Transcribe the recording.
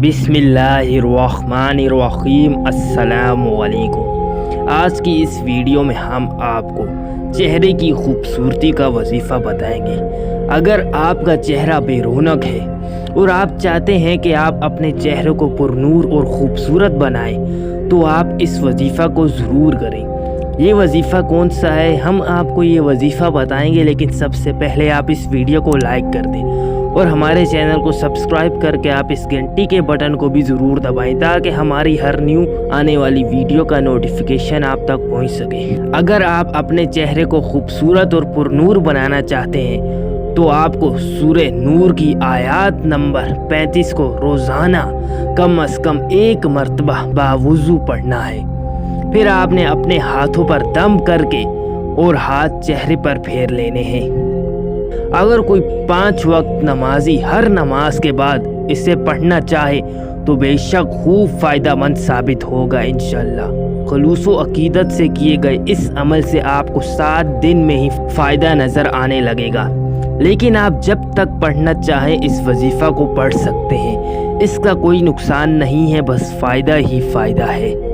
बिस्मिल्लाहिर्रहमानिर्रहीम। अस्सलाम वालेकुम। आज की इस वीडियो में हम आपको चेहरे की खूबसूरती का वजीफ़ा बताएंगे। अगर आपका चेहरा बेरौनक है और आप चाहते हैं कि आप अपने चेहरे को पुरनूर और ख़ूबसूरत बनाएं, तो आप इस वजीफ़ा को ज़रूर करें। ये वजीफ़ा कौन सा है, हम आपको ये वजीफ़ा बताएंगे, लेकिन सबसे पहले आप इस वीडियो को लाइक कर दें और हमारे चैनल को सब्सक्राइब करके आप इस घंटी के बटन को भी ज़रूर दबाएं, ताकि हमारी हर न्यू आने वाली वीडियो का नोटिफिकेशन आप तक पहुंच सके। अगर आप अपने चेहरे को खूबसूरत और पुरनूर बनाना चाहते हैं, तो आपको सूरह नूर की आयत नंबर 35 को रोज़ाना कम अज़ कम 1 मरतबा बावुज़ू पढ़ना है। फिर आपने अपने हाथों पर दम करके और हाथ चेहरे पर फेर लेने हैं। अगर कोई 5 वक्त नमाजी हर नमाज के बाद इसे पढ़ना चाहे तो बेशक खूब फ़ायदेमंद साबित होगा इंशाअल्लाह। खुलूस व अकीदत से किए गए इस अमल से आपको 7 दिन में ही फ़ायदा नज़र आने लगेगा। लेकिन आप जब तक पढ़ना चाहें इस वजीफ़ा को पढ़ सकते हैं। इसका कोई नुकसान नहीं है, बस फ़ायदा ही फ़ायदा है।